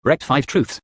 Brecht 5 Truths.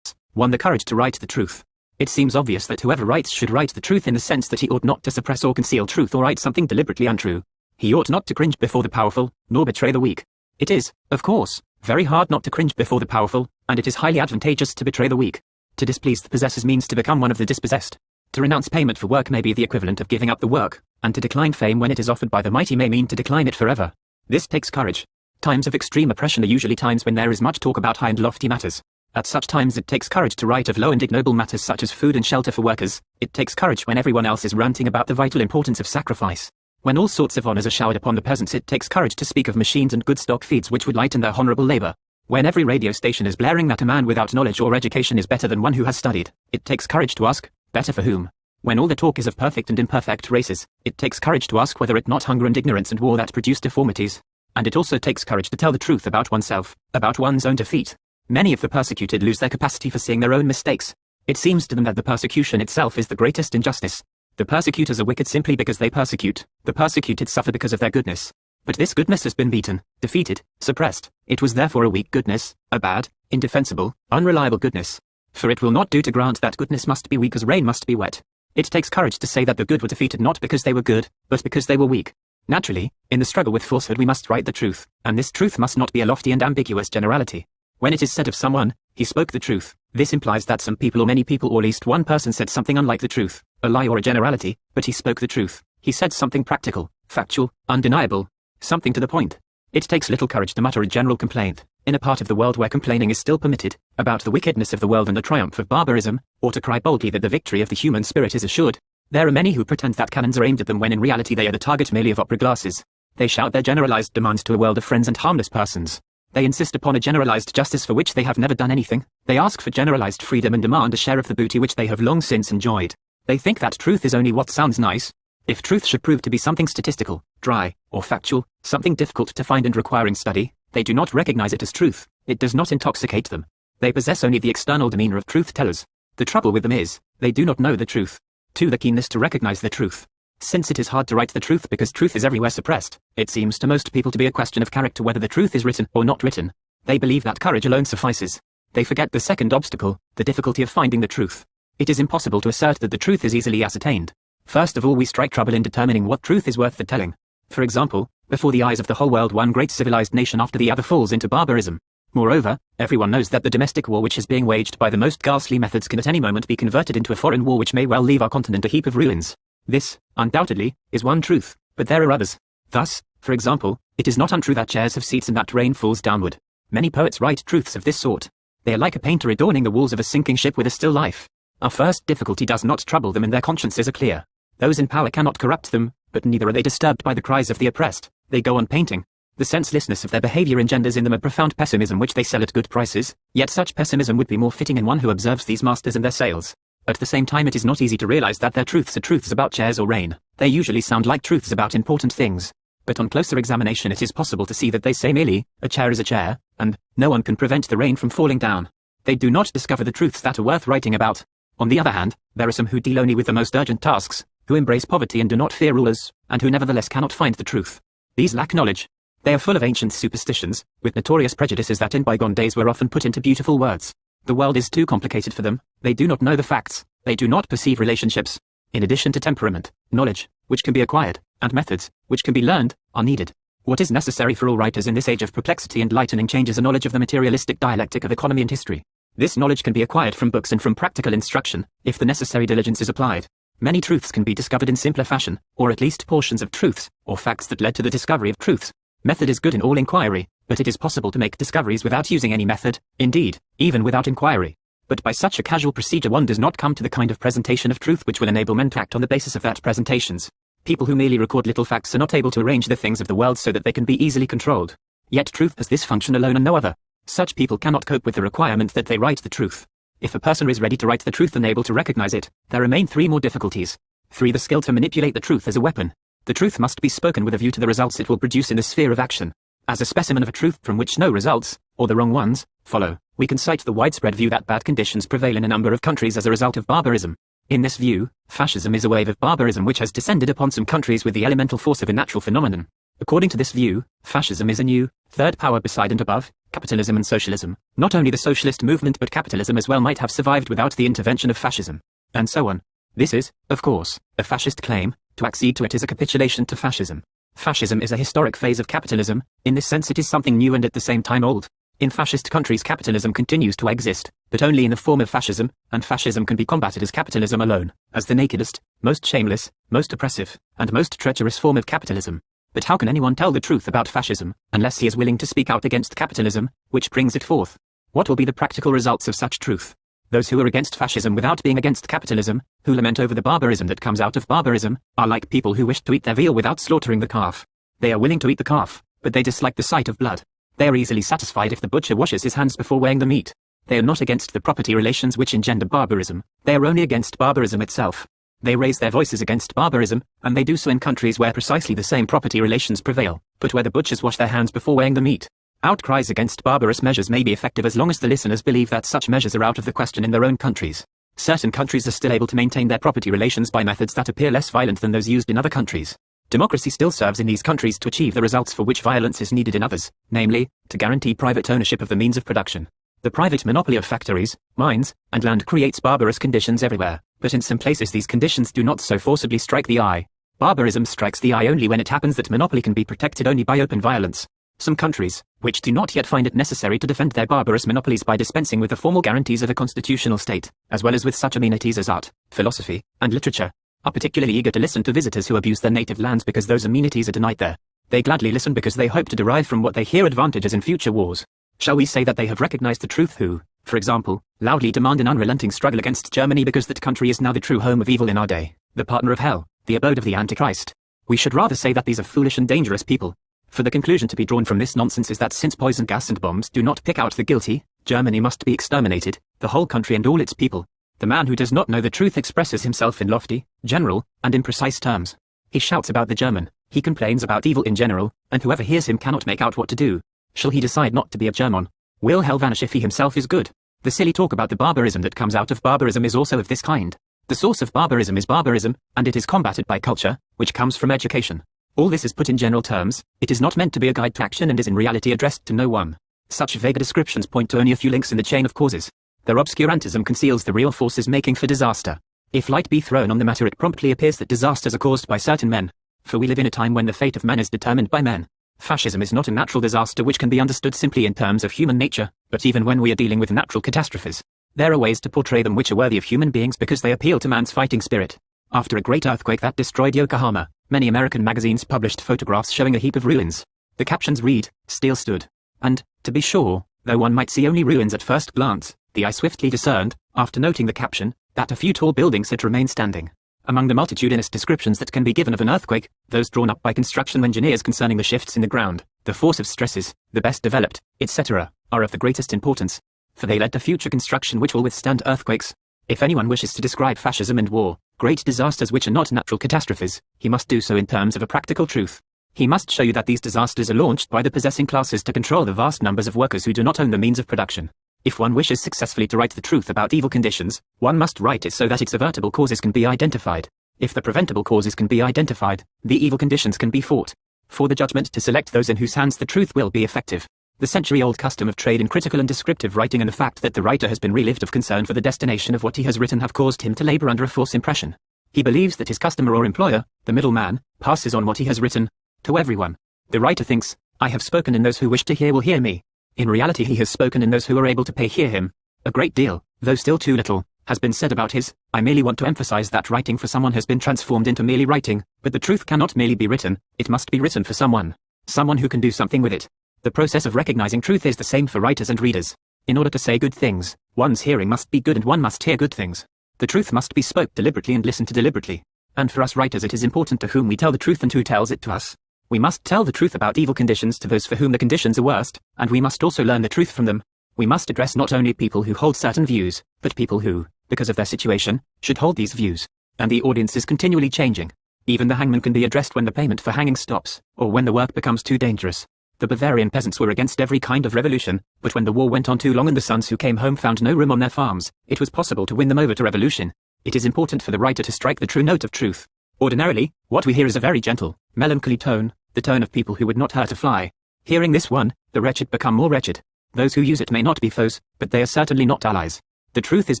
1. The courage to write the truth. It seems obvious that whoever writes should write the truth in the sense that he ought not to suppress or conceal truth or write something deliberately untrue. He ought not to cringe before the powerful, nor betray the weak. It is, of course, very hard not to cringe before the powerful, and it is highly advantageous to betray the weak. To displease the possessors means to become one of the dispossessed. To renounce payment for work may be the equivalent of giving up the work, and to decline fame when it is offered by the mighty may mean to decline it forever. This takes courage. Times of extreme oppression are usually times when there is much talk about high and lofty matters. At such times it takes courage to write of low and ignoble matters such as food and shelter for workers. It takes courage when everyone else is ranting about the vital importance of sacrifice. When all sorts of honors are showered upon the peasants, it takes courage to speak of machines and good stock feeds which would lighten their honorable labor. When every radio station is blaring that a man without knowledge or education is better than one who has studied, it takes courage to ask, better for whom? When all the talk is of perfect and imperfect races, it takes courage to ask whether it not hunger and ignorance and war that produce deformities. And it also takes courage to tell the truth about oneself, about one's own defeat. Many of the persecuted lose their capacity for seeing their own mistakes. It seems to them that the persecution itself is the greatest injustice. The persecutors are wicked simply because they persecute. The persecuted suffer because of their goodness. But this goodness has been beaten, defeated, suppressed. It was therefore a weak goodness, a bad, indefensible, unreliable goodness. For it will not do to grant that goodness must be weak as rain must be wet. It takes courage to say that the good were defeated not because they were good, but because they were weak. Naturally, in the struggle with falsehood we must write the truth, and this truth must not be a lofty and ambiguous generality. When it is said of someone, he spoke the truth, this implies that some people or many people or at least one person said something unlike the truth, a lie or a generality, but he spoke the truth. He said something practical, factual, undeniable, something to the point. It takes little courage to mutter a general complaint, in a part of the world where complaining is still permitted, about the wickedness of the world and the triumph of barbarism, or to cry boldly that the victory of the human spirit is assured. There are many who pretend that cannons are aimed at them when in reality they are the target merely of opera glasses. They shout their generalized demands to a world of friends and harmless persons. They insist upon a generalized justice for which they have never done anything. They ask for generalized freedom and demand a share of the booty which they have long since enjoyed. They think that truth is only what sounds nice. If truth should prove to be something statistical, dry, or factual, something difficult to find and requiring study, they do not recognize it as truth. It does not intoxicate them. They possess only the external demeanor of truth-tellers. The trouble with them is, they do not know the truth. 2. The keenness to recognize the truth. Since it is hard to write the truth because truth is everywhere suppressed, it seems to most people to be a question of character whether the truth is written or not written. They believe that courage alone suffices. They forget the second obstacle, the difficulty of finding the truth. It is impossible to assert that the truth is easily ascertained. First of all, we strike trouble in determining what truth is worth the telling. For example, before the eyes of the whole world one great civilized nation after the other falls into barbarism. Moreover, everyone knows that the domestic war which is being waged by the most ghastly methods can at any moment be converted into a foreign war which may well leave our continent a heap of ruins. This, undoubtedly, is one truth, but there are others. Thus, for example, it is not untrue that chairs have seats and that rain falls downward. Many poets write truths of this sort. They are like a painter adorning the walls of a sinking ship with a still life. Our first difficulty does not trouble them and their consciences are clear. Those in power cannot corrupt them, but neither are they disturbed by the cries of the oppressed. They go on painting. The senselessness of their behavior engenders in them a profound pessimism which they sell at good prices, yet such pessimism would be more fitting in one who observes these masters and their sales. At the same time it is not easy to realize that their truths are truths about chairs or rain. They usually sound like truths about important things. But on closer examination it is possible to see that they say merely, a chair is a chair, and, no one can prevent the rain from falling down. They do not discover the truths that are worth writing about. On the other hand, there are some who deal only with the most urgent tasks, who embrace poverty and do not fear rulers, and who nevertheless cannot find the truth. These lack knowledge. They are full of ancient superstitions, with notorious prejudices that in bygone days were often put into beautiful words. The world is too complicated for them. They do not know the facts. They do not perceive relationships. In addition to temperament, knowledge, which can be acquired, and methods, which can be learned, are needed. What is necessary for all writers in this age of perplexity and lightening change is a knowledge of the materialistic dialectic of economy and history. This knowledge can be acquired from books and from practical instruction, if the necessary diligence is applied. Many truths can be discovered in simpler fashion, or at least portions of truths, or facts that led to the discovery of truths. Method is good in all inquiry, but it is possible to make discoveries without using any method, indeed, even without inquiry. But by such a casual procedure one does not come to the kind of presentation of truth which will enable men to act on the basis of that presentations. People who merely record little facts are not able to arrange the things of the world so that they can be easily controlled. Yet truth has this function alone and no other. Such people cannot cope with the requirement that they write the truth. If a person is ready to write the truth and able to recognize it, there remain 3 more difficulties. 3. The skill to manipulate the truth as a weapon. The truth must be spoken with a view to the results it will produce in the sphere of action. As a specimen of a truth from which no results, or the wrong ones, follow, we can cite the widespread view that bad conditions prevail in a number of countries as a result of barbarism. In this view, fascism is a wave of barbarism which has descended upon some countries with the elemental force of a natural phenomenon. According to this view, fascism is a new, third power beside and above, Capitalism and socialism. Not only the socialist movement but capitalism as well might have survived without the intervention of fascism. And so on. This is, of course, a fascist claim. To accede to it is a capitulation to fascism. Fascism is a historic phase of capitalism. In this sense it is something new and at the same time old. In fascist countries capitalism continues to exist, but only in the form of fascism, and fascism can be combated as capitalism alone, as the nakedest, most shameless, most oppressive, and most treacherous form of capitalism. But how can anyone tell the truth about fascism, unless he is willing to speak out against capitalism, which brings it forth? What will be the practical results of such truth? Those who are against fascism without being against capitalism, who lament over the barbarism that comes out of barbarism, are like people who wish to eat their veal without slaughtering the calf. They are willing to eat the calf, but they dislike the sight of blood. They are easily satisfied if the butcher washes his hands before weighing the meat. They are not against the property relations which engender barbarism, they are only against barbarism itself. They raise their voices against barbarism, and they do so in countries where precisely the same property relations prevail, but where the butchers wash their hands before weighing the meat. Outcries against barbarous measures may be effective as long as the listeners believe that such measures are out of the question in their own countries. Certain countries are still able to maintain their property relations by methods that appear less violent than those used in other countries. Democracy still serves in these countries to achieve the results for which violence is needed in others, namely, to guarantee private ownership of the means of production. The private monopoly of factories, mines, and land creates barbarous conditions everywhere, but in some places these conditions do not so forcibly strike the eye. Barbarism strikes the eye only when it happens that monopoly can be protected only by open violence. Some countries, which do not yet find it necessary to defend their barbarous monopolies by dispensing with the formal guarantees of a constitutional state, as well as with such amenities as art, philosophy, and literature, are particularly eager to listen to visitors who abuse their native lands because those amenities are denied there. They gladly listen because they hope to derive from what they hear advantages in future wars. Shall we say that they have recognized the truth who, for example, loudly demand an unrelenting struggle against Germany because that country is now the true home of evil in our day, the partner of hell, the abode of the Antichrist? We should rather say that these are foolish and dangerous people. For the conclusion to be drawn from this nonsense is that since poison gas and bombs do not pick out the guilty, Germany must be exterminated, the whole country and all its people. The man who does not know the truth expresses himself in lofty, general, and imprecise terms. He shouts about the German, he complains about evil in general, and whoever hears him cannot make out what to do. Shall he decide not to be a German? Will hell vanish if he himself is good? The silly talk about the barbarism that comes out of barbarism is also of this kind. The source of barbarism is barbarism, and it is combated by culture, which comes from education. All this is put in general terms, it is not meant to be a guide to action and is in reality addressed to no one. Such vague descriptions point to only a few links in the chain of causes. Their obscurantism conceals the real forces making for disaster. If light be thrown on the matter it promptly appears that disasters are caused by certain men. For we live in a time when the fate of men is determined by men. Fascism is not a natural disaster which can be understood simply in terms of human nature, but even when we are dealing with natural catastrophes, there are ways to portray them which are worthy of human beings because they appeal to man's fighting spirit. After a great earthquake that destroyed Yokohama, many American magazines published photographs showing a heap of ruins. The captions read, "Still stood." And, to be sure, though one might see only ruins at first glance, the eye swiftly discerned, after noting the caption, that a few tall buildings had remained standing. Among the multitudinous descriptions that can be given of an earthquake, those drawn up by construction engineers concerning the shifts in the ground, the force of stresses, the best developed, etc., are of the greatest importance, for they led to future construction which will withstand earthquakes. If anyone wishes to describe fascism and war, great disasters which are not natural catastrophes, he must do so in terms of a practical truth. He must show you that these disasters are launched by the possessing classes to control the vast numbers of workers who do not own the means of production. If one wishes successfully to write the truth about evil conditions, one must write it so that its avertible causes can be identified. If the preventable causes can be identified, the evil conditions can be fought. For the judgment to select those in whose hands the truth will be effective. The century-old custom of trade in critical and descriptive writing and the fact that the writer has been relived of concern for the destination of what he has written have caused him to labor under a false impression. He believes that his customer or employer, the middleman, passes on what he has written to everyone. The writer thinks, I have spoken and those who wish to hear will hear me. In reality he has spoken and those who are able to pay hear him. A great deal, though still too little, has been said about his. I merely want to emphasize that writing for someone has been transformed into merely writing, but the truth cannot merely be written, it must be written for someone. Someone who can do something with it. The process of recognizing truth is the same for writers and readers. In order to say good things, one's hearing must be good and one must hear good things. The truth must be spoke deliberately and listened to deliberately. And for us writers it is important to whom we tell the truth and who tells it to us. We must tell the truth about evil conditions to those for whom the conditions are worst, and we must also learn the truth from them. We must address not only people who hold certain views, but people who, because of their situation, should hold these views. And the audience is continually changing. Even the hangman can be addressed when the payment for hanging stops, or when the work becomes too dangerous. The Bavarian peasants were against every kind of revolution, but when the war went on too long and the sons who came home found no room on their farms, it was possible to win them over to revolution. It is important for the writer to strike the true note of truth. Ordinarily, what we hear is a very gentle, melancholy tone, the tone of people who would not hurt a fly. Hearing this one, the wretched become more wretched. Those who use it may not be foes, but they are certainly not allies. The truth is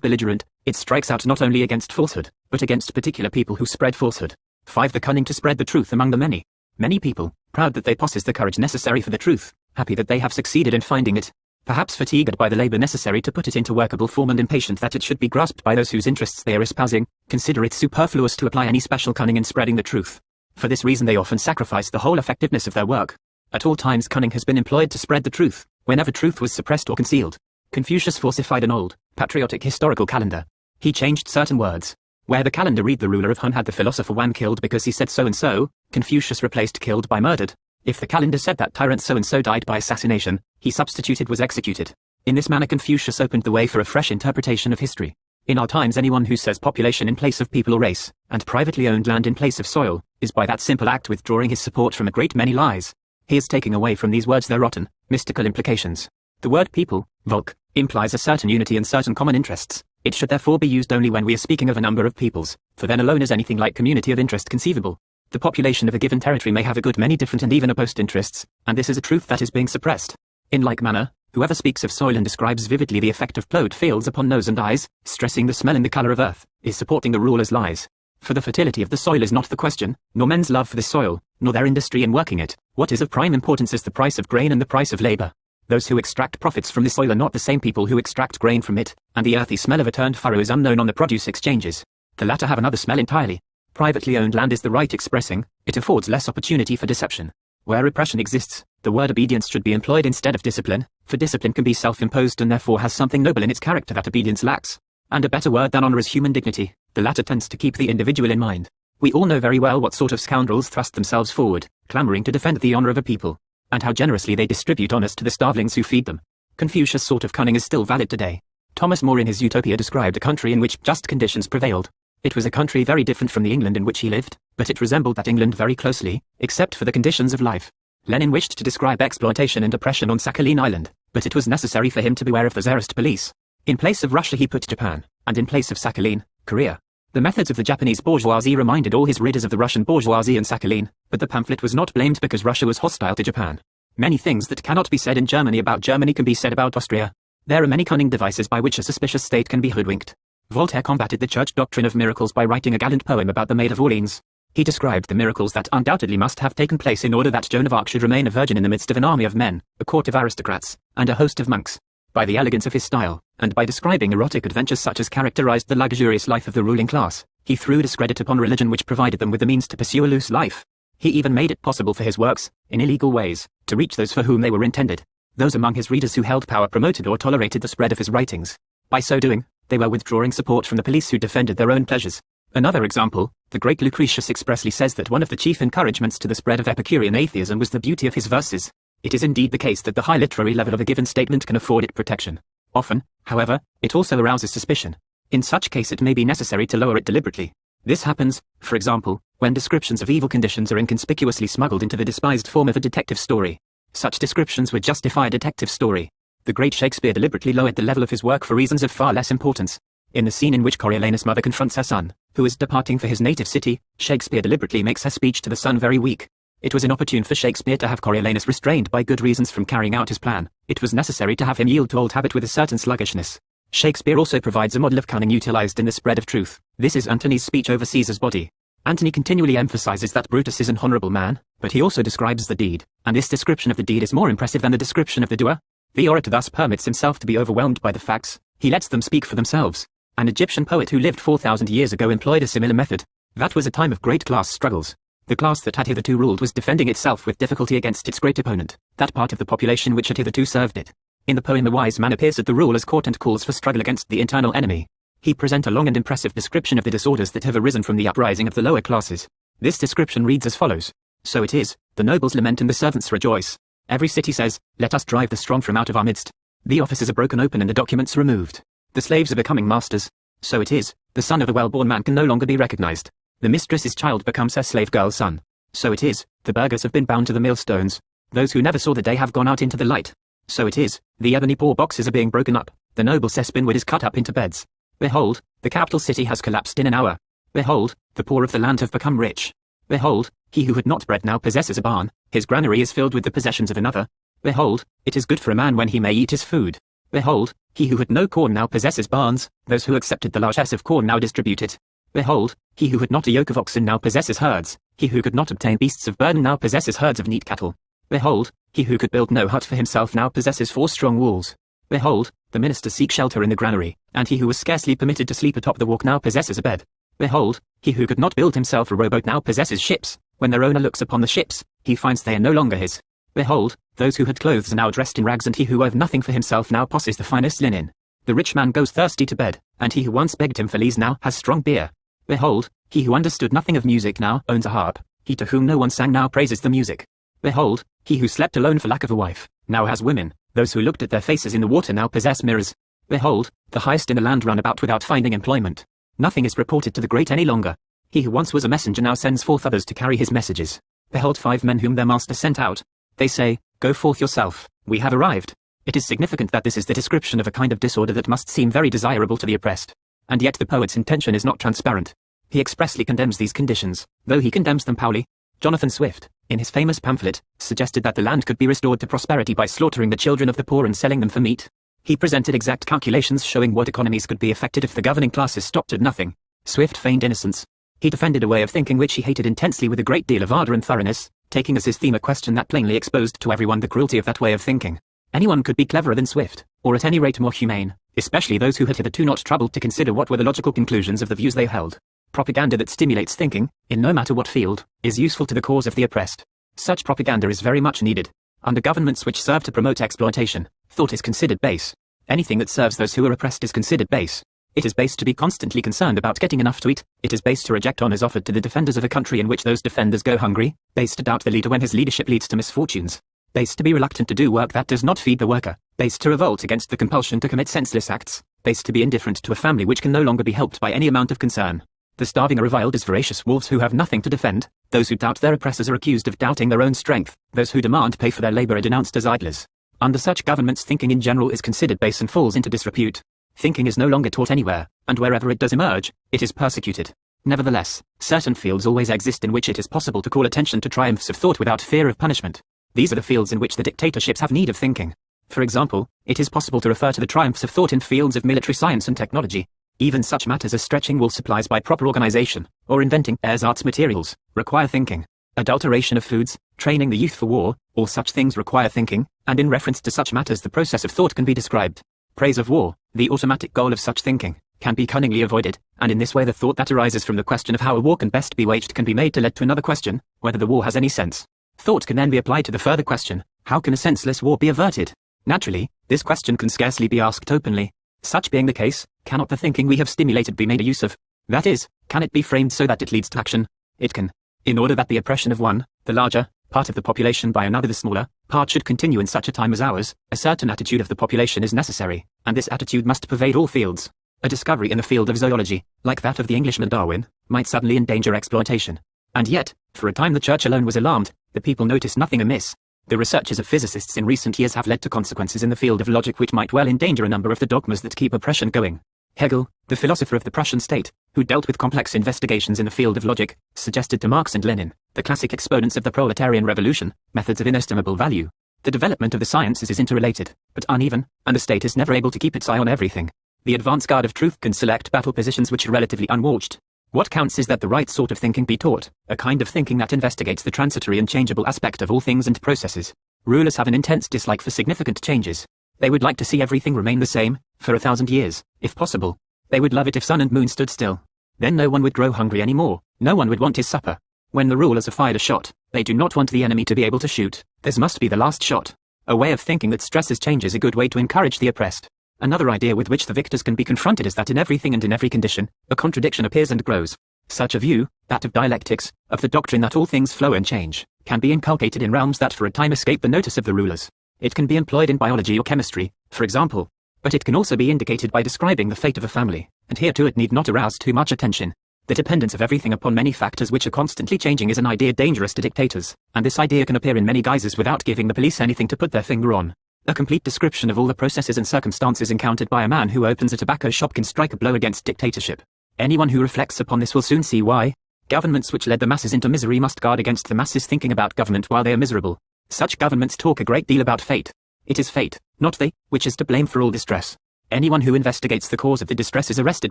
belligerent, it strikes out not only against falsehood, but against particular people who spread falsehood. 5. The cunning to spread the truth among the many. Many people, proud that they possess the courage necessary for the truth, happy that they have succeeded in finding it, perhaps fatigued by the labor necessary to put it into workable form and impatient that it should be grasped by those whose interests they are espousing, consider it superfluous to apply any special cunning in spreading the truth. For this reason they often sacrifice the whole effectiveness of their work. At all times cunning has been employed to spread the truth, whenever truth was suppressed or concealed. Confucius falsified an old, patriotic historical calendar. He changed certain words. Where the calendar read the ruler of Han had the philosopher Wan killed because he said so and so, Confucius replaced killed by murdered. If the calendar said that tyrant so and so died by assassination, he substituted was executed. In this manner Confucius opened the way for a fresh interpretation of history. In our times anyone who says population in place of people or race, and privately owned land in place of soil, is by that simple act withdrawing his support from a great many lies. He is taking away from these words their rotten, mystical implications. The word people, Volk, implies a certain unity and certain common interests. It should therefore be used only when we are speaking of a number of peoples, for then alone is anything like community of interest conceivable. The population of a given territory may have a good many different and even opposed interests, and this is a truth that is being suppressed. In like manner, whoever speaks of soil and describes vividly the effect of plowed fields upon nose and eyes, stressing the smell and the color of earth, is supporting the ruler's lies. For the fertility of the soil is not the question, nor men's love for the soil, nor their industry in working it. What is of prime importance is the price of grain and the price of labor. Those who extract profits from the soil are not the same people who extract grain from it, and the earthy smell of a turned furrow is unknown on the produce exchanges. The latter have another smell entirely. Privately owned land is the right expressing, it affords less opportunity for deception. Where repression exists, the word obedience should be employed instead of discipline, for discipline can be self-imposed and therefore has something noble in its character that obedience lacks. And a better word than honor is human dignity, the latter tends to keep the individual in mind. We all know very well what sort of scoundrels thrust themselves forward, clamoring to defend the honor of a people, and how generously they distribute honors to the starvelings who feed them. Confucius' sort of cunning is still valid today. Thomas More in his Utopia described a country in which just conditions prevailed. It was a country very different from the England in which he lived, but it resembled that England very closely, except for the conditions of life. Lenin wished to describe exploitation and oppression on Sakhalin Island, but it was necessary for him to beware of the Tsarist police. In place of Russia he put Japan, and in place of Sakhalin, Korea. The methods of the Japanese bourgeoisie reminded all his readers of the Russian bourgeoisie and Sakhalin, but the pamphlet was not blamed because Russia was hostile to Japan. Many things that cannot be said in Germany about Germany can be said about Austria. There are many cunning devices by which a suspicious state can be hoodwinked. Voltaire combated the church doctrine of miracles by writing a gallant poem about the Maid of Orleans. He described the miracles that undoubtedly must have taken place in order that Joan of Arc should remain a virgin in the midst of an army of men, a court of aristocrats, and a host of monks. By the elegance of his style, and by describing erotic adventures such as characterized the luxurious life of the ruling class, he threw discredit upon religion which provided them with the means to pursue a loose life. He even made it possible for his works, in illegal ways, to reach those for whom they were intended. Those among his readers who held power promoted or tolerated the spread of his writings. By so doing, they were withdrawing support from the police who defended their own pleasures. Another example, the great Lucretius expressly says that one of the chief encouragements to the spread of Epicurean atheism was the beauty of his verses. It is indeed the case that the high literary level of a given statement can afford it protection. Often, however, it also arouses suspicion. In such case it may be necessary to lower it deliberately. This happens, for example, when descriptions of evil conditions are inconspicuously smuggled into the despised form of a detective story. Such descriptions would justify a detective story. The great Shakespeare deliberately lowered the level of his work for reasons of far less importance. In the scene in which Coriolanus' mother confronts her son, who is departing for his native city, Shakespeare deliberately makes her speech to the son very weak. It was inopportune for Shakespeare to have Coriolanus restrained by good reasons from carrying out his plan. It was necessary to have him yield to old habit with a certain sluggishness. Shakespeare also provides a model of cunning utilized in the spread of truth. This is Antony's speech over Caesar's body. Antony continually emphasizes that Brutus is an honorable man, but he also describes the deed, and this description of the deed is more impressive than the description of the doer. The orator thus permits himself to be overwhelmed by the facts, he lets them speak for themselves. An Egyptian poet who lived 4,000 years ago employed a similar method. That was a time of great class struggles. The class that had hitherto ruled was defending itself with difficulty against its great opponent, that part of the population which had hitherto served it. In the poem the wise man appears at the ruler's court and calls for struggle against the internal enemy. He presents a long and impressive description of the disorders that have arisen from the uprising of the lower classes. This description reads as follows. So it is, the nobles lament and the servants rejoice. Every city says, let us drive the strong from out of our midst. The offices are broken open and the documents removed. The slaves are becoming masters. So it is, the son of a well-born man can no longer be recognized. The mistress's child becomes her slave girl's son. So it is, the burghers have been bound to the millstones. Those who never saw the day have gone out into the light. So it is, the ebony poor boxes are being broken up, the noble cespinwood is cut up into beds. Behold, the capital city has collapsed in an hour. Behold, the poor of the land have become rich. Behold, he who had not bread now possesses a barn, his granary is filled with the possessions of another. Behold, it is good for a man when he may eat his food. Behold, he who had no corn now possesses barns, those who accepted the largesse of corn now distribute it. Behold, he who had not a yoke of oxen now possesses herds, he who could not obtain beasts of burden now possesses herds of neat cattle. Behold, he who could build no hut for himself now possesses 4 strong walls. Behold, the minister seeks shelter in the granary, and he who was scarcely permitted to sleep atop the walk now possesses a bed. Behold, he who could not build himself a rowboat now possesses ships. When their owner looks upon the ships, he finds they are no longer his. Behold, those who had clothes are now dressed in rags, and he who have nothing for himself now possesses the finest linen. The rich man goes thirsty to bed, and he who once begged him for lees now has strong beer. Behold, he who understood nothing of music now owns a harp, he to whom no one sang now praises the music. Behold, he who slept alone for lack of a wife, now has women, those who looked at their faces in the water now possess mirrors. Behold, the highest in the land run about without finding employment. Nothing is reported to the great any longer. He who once was a messenger now sends forth others to carry his messages. Behold 5 men whom their master sent out. They say, Go forth yourself, we have arrived. It is significant that this is the description of a kind of disorder that must seem very desirable to the oppressed. And yet the poet's intention is not transparent. He expressly condemns these conditions, though he condemns them powerly. Jonathan Swift, in his famous pamphlet, suggested that the land could be restored to prosperity by slaughtering the children of the poor and selling them for meat. He presented exact calculations showing what economies could be effected if the governing classes stopped at nothing. Swift feigned innocence. He defended a way of thinking which he hated intensely with a great deal of ardor and thoroughness, taking as his theme a question that plainly exposed to everyone the cruelty of that way of thinking. Anyone could be cleverer than Swift, or at any rate more humane, especially those who had hitherto not troubled to consider what were the logical conclusions of the views they held. Propaganda that stimulates thinking, in no matter what field, is useful to the cause of the oppressed. Such propaganda is very much needed. Under governments which serve to promote exploitation, thought is considered base. Anything that serves those who are oppressed is considered base. It is base to be constantly concerned about getting enough to eat. It is base to reject honors offered to the defenders of a country in which those defenders go hungry. Base to doubt the leader when his leadership leads to misfortunes. Base to be reluctant to do work that does not feed the worker. Base to revolt against the compulsion to commit senseless acts. Base to be indifferent to a family which can no longer be helped by any amount of concern. The starving are reviled as voracious wolves who have nothing to defend. Those who doubt their oppressors are accused of doubting their own strength. Those who demand pay for their labor are denounced as idlers. Under such governments, thinking in general is considered base and falls into disrepute. Thinking is no longer taught anywhere, and wherever it does emerge, it is persecuted. Nevertheless, certain fields always exist in which it is possible to call attention to triumphs of thought without fear of punishment. These are the fields in which the dictatorships have need of thinking. For example, it is possible to refer to the triumphs of thought in fields of military science and technology. Even such matters as stretching wool supplies by proper organization, or inventing as arts materials, require thinking. Adulteration of foods, training the youth for war, all such things require thinking, and in reference to such matters the process of thought can be described. Praise of war, the automatic goal of such thinking, can be cunningly avoided, and in this way the thought that arises from the question of how a war can best be waged can be made to lead to another question, whether the war has any sense. Thought can then be applied to the further question, how can a senseless war be averted? Naturally, this question can scarcely be asked openly. Such being the case, cannot the thinking we have stimulated be made use of? That is, can it be framed so that it leads to action? It can. In order that the oppression of one, the larger, part of the population by another the smaller, part should continue in such a time as ours, a certain attitude of the population is necessary, and this attitude must pervade all fields. A discovery in the field of zoology, like that of the Englishman Darwin, might suddenly endanger exploitation. And yet, for a time the church alone was alarmed, the people noticed nothing amiss. The researches of physicists in recent years have led to consequences in the field of logic which might well endanger a number of the dogmas that keep oppression going. Hegel, the philosopher of the Prussian state, who dealt with complex investigations in the field of logic, suggested to Marx and Lenin, the classic exponents of the proletarian revolution, methods of inestimable value. The development of the sciences is interrelated, but uneven, and the state is never able to keep its eye on everything. The advance guard of truth can select battle positions which are relatively unwatched. What counts is that the right sort of thinking be taught, a kind of thinking that investigates the transitory and changeable aspect of all things and processes. Rulers have an intense dislike for significant changes. They would like to see everything remain the same, for 1,000 years, if possible. They would love it if sun and moon stood still. Then no one would grow hungry anymore, no one would want his supper. When the rulers have fired a shot, they do not want the enemy to be able to shoot. This must be the last shot. A way of thinking that stresses change is a good way to encourage the oppressed. Another idea with which the victors can be confronted is that in everything and in every condition, a contradiction appears and grows. Such a view, that of dialectics, of the doctrine that all things flow and change, can be inculcated in realms that for a time escape the notice of the rulers. It can be employed in biology or chemistry, for example. But it can also be indicated by describing the fate of a family, and here too it need not arouse too much attention. The dependence of everything upon many factors which are constantly changing is an idea dangerous to dictators, and this idea can appear in many guises without giving the police anything to put their finger on. A complete description of all the processes and circumstances encountered by a man who opens a tobacco shop can strike a blow against dictatorship. Anyone who reflects upon this will soon see why. Governments which led the masses into misery must guard against the masses thinking about government while they are miserable. Such governments talk a great deal about fate. It is fate, not they, which is to blame for all distress. Anyone who investigates the cause of the distress is arrested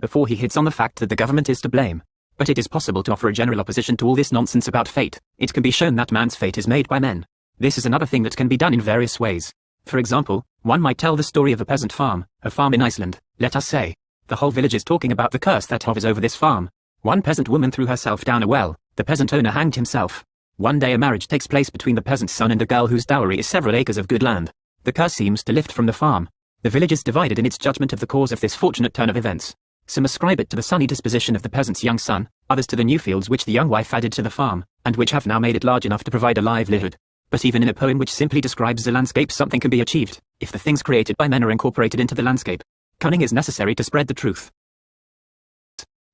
before he hits on the fact that the government is to blame. But it is possible to offer a general opposition to all this nonsense about fate. It can be shown that man's fate is made by men. This is another thing that can be done in various ways. For example, one might tell the story of a peasant farm, a farm in Iceland, let us say. The whole village is talking about the curse that hovers over this farm. One peasant woman threw herself down a well, the peasant owner hanged himself. One day a marriage takes place between the peasant's son and a girl whose dowry is several acres of good land. The curse seems to lift from the farm. The village is divided in its judgment of the cause of this fortunate turn of events. Some ascribe it to the sunny disposition of the peasant's young son, others to the new fields which the young wife added to the farm, and which have now made it large enough to provide a livelihood. But even in a poem which simply describes the landscape, something can be achieved, if the things created by men are incorporated into the landscape. Cunning is necessary to spread the truth.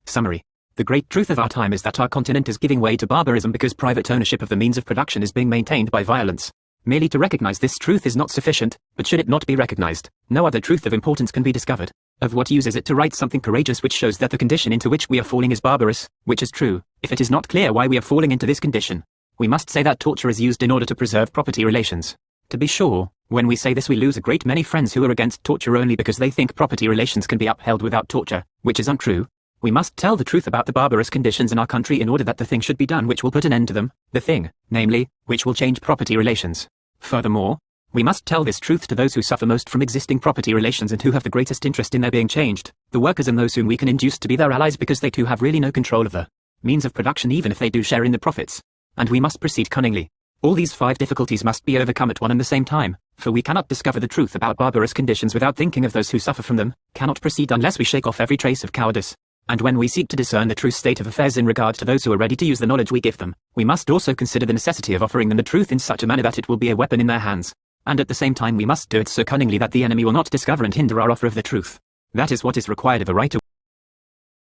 Summary. The great truth of our time is that our continent is giving way to barbarism because private ownership of the means of production is being maintained by violence. Merely to recognize this truth is not sufficient, but should it not be recognized, no other truth of importance can be discovered. Of what use is it to write something courageous which shows that the condition into which we are falling is barbarous, which is true, if it is not clear why we are falling into this condition? We must say that torture is used in order to preserve property relations. To be sure, when we say this we lose a great many friends who are against torture only because they think property relations can be upheld without torture, which is untrue. We must tell the truth about the barbarous conditions in our country in order that the thing should be done which will put an end to them, the thing, namely, which will change property relations. Furthermore, we must tell this truth to those who suffer most from existing property relations and who have the greatest interest in their being changed, the workers and those whom we can induce to be their allies because they too have really no control of the means of production even if they do share in the profits. And we must proceed cunningly. All these 5 difficulties must be overcome at one and the same time, for we cannot discover the truth about barbarous conditions without thinking of those who suffer from them, cannot proceed unless we shake off every trace of cowardice. And when we seek to discern the true state of affairs in regard to those who are ready to use the knowledge we give them, we must also consider the necessity of offering them the truth in such a manner that it will be a weapon in their hands. And at the same time we must do it so cunningly that the enemy will not discover and hinder our offer of the truth. That is what is required of a writer.